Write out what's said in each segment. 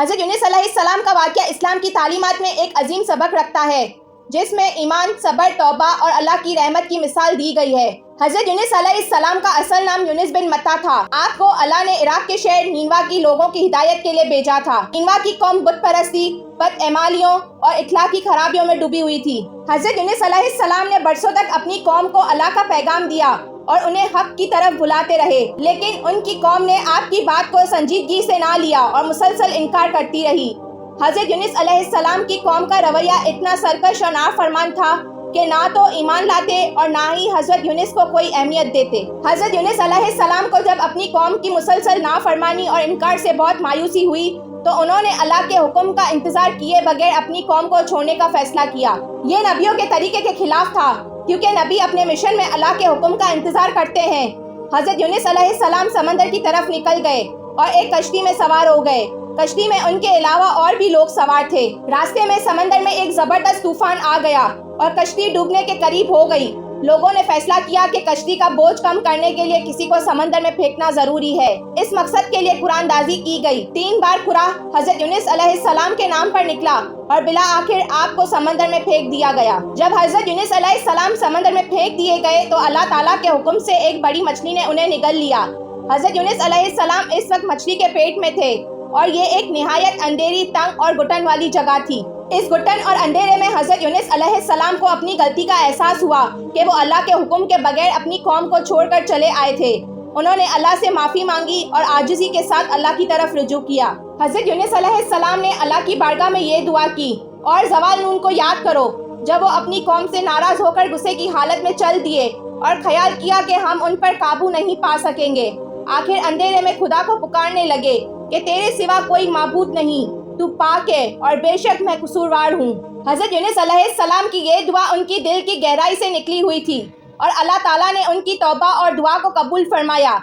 حضرت یونس علیہ السلام کا واقعہ اسلام کی تعلیمات میں ایک عظیم سبق رکھتا ہے، جس میں ایمان، صبر، توبہ اور اللہ کی رحمت کی مثال دی گئی ہے۔ حضرت یونس علیہ السلام کا اصل نام یونس بن متا تھا۔ آپ کو اللہ نے عراق کے شہر نینوا کی لوگوں کی ہدایت کے لیے بھیجا تھا۔ نینوا کی قوم بت پرستی، بد اعمالیوں اور اخلاقی خرابیوں میں ڈوبی ہوئی تھی۔ حضرت یونس علیہ السلام نے برسوں تک اپنی قوم کو اللہ کا پیغام دیا اور انہیں حق کی طرف بلاتے رہے، لیکن ان کی قوم نے آپ کی بات کو سنجیدگی سے نہ لیا اور مسلسل انکار کرتی رہی۔ حضرت یونس علیہ السلام کی قوم کا رویہ اتنا سرکش اور نافرمان تھا کہ نہ تو ایمان لاتے اور نہ ہی حضرت یونس کو کوئی اہمیت دیتے۔ حضرت یونس علیہ السلام کو جب اپنی قوم کی مسلسل نافرمانی اور انکار سے بہت مایوسی ہوئی تو انہوں نے اللہ کے حکم کا انتظار کیے بغیر اپنی قوم کو چھوڑنے کا فیصلہ کیا۔ یہ نبیوں کے طریقے کے خلاف تھا، کیونکہ نبی اپنے مشن میں اللہ کے حکم کا انتظار کرتے ہیں۔ حضرت یونس علیہ السلام سمندر کی طرف نکل گئے اور ایک کشتی میں سوار ہو گئے۔ کشتی میں ان کے علاوہ اور بھی لوگ سوار تھے۔ راستے میں سمندر میں ایک زبردست طوفان آ گیا اور کشتی ڈوبنے کے قریب ہو گئی۔ لوگوں نے فیصلہ کیا کہ کشتی کا بوجھ کم کرنے کے لیے کسی کو سمندر میں پھینکنا ضروری ہے۔ اس مقصد کے لیے قرآن اندازی کی گئی۔ 3 بار قرآ حضرت یونس علیہ السلام کے نام پر نکلا اور بالآخر آپ کو سمندر میں پھینک دیا گیا۔ جب حضرت یونس علیہ السلام سمندر میں پھینک دیے گئے تو اللہ تعالیٰ کے حکم سے ایک بڑی مچھلی نے انہیں نگل لیا۔ حضرت یونس علیہ السلام اس وقت مچھلی کے پیٹ میں تھے اور یہ ایک نہایت اندھیری، تنگ اور گھٹن والی جگہ تھی۔ اس گھٹن اور اندھیرے میں حضرت یونس علیہ السلام کو اپنی غلطی کا احساس ہوا کہ وہ اللہ کے حکم کے بغیر اپنی قوم کو چھوڑ کر چلے آئے تھے۔ انہوں نے اللہ سے معافی مانگی اور عاجزی کے ساتھ اللہ کی طرف رجوع کیا۔ حضرت یونس علیہ السلام نے اللہ کی بارگاہ میں یہ دعا کی، اور زوال نون کو یاد کرو جب وہ اپنی قوم سے ناراض ہو کر غصے کی حالت میں چل دیے اور خیال کیا کہ ہم ان پر قابو نہیں پا سکیں گے۔ آخر اندھیرے میں خدا کو پکارنے لگے کہ تیرے سوا کوئی معبود نہیں، تو پاک ہے اور بے شک میں قصوروار ہوں۔ حضرت یونس علیہ السلام کی یہ دعا ان کی دل کی گہرائی سے نکلی ہوئی تھی اور اللہ تعالیٰ نے ان کی توبہ اور دعا کو قبول فرمایا۔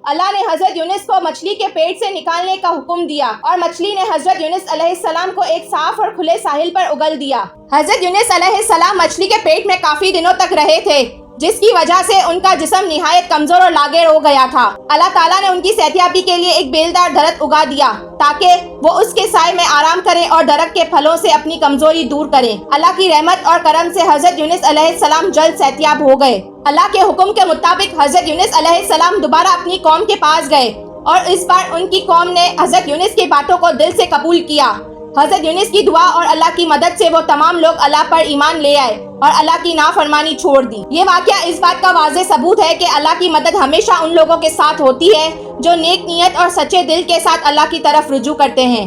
اللہ نے حضرت یونس کو مچھلی کے پیٹ سے نکالنے کا حکم دیا اور مچھلی نے حضرت یونس علیہ السلام کو ایک صاف اور کھلے ساحل پر اگل دیا۔ حضرت یونس علیہ السلام مچھلی کے پیٹ میں کافی دنوں تک رہے تھے، جس کی وجہ سے ان کا جسم نہایت کمزور اور لاغر ہو گیا تھا۔ اللہ تعالیٰ نے ان کی صحتیابی کے لیے ایک بیلدار درخت اگا دیا تاکہ وہ اس کے سائے میں آرام کریں اور درخت کے پھلوں سے اپنی کمزوری دور کریں۔ اللہ کی رحمت اور کرم سے حضرت یونس علیہ السلام جلد صحتیاب ہو گئے۔ اللہ کے حکم کے مطابق حضرت یونس علیہ السلام دوبارہ اپنی قوم کے پاس گئے اور اس بار ان کی قوم نے حضرت یونس کی باتوں کو دل سے قبول کیا۔ حضرت یونس کی دعا اور اللہ کی مدد سے وہ تمام لوگ اللہ پر ایمان لے آئے اور اللہ کی نافرمانی چھوڑ دی۔ یہ واقعہ اس بات کا واضح ثبوت ہے کہ اللہ کی مدد ہمیشہ ان لوگوں کے ساتھ ہوتی ہے جو نیک نیت اور سچے دل کے ساتھ اللہ کی طرف رجوع کرتے ہیں۔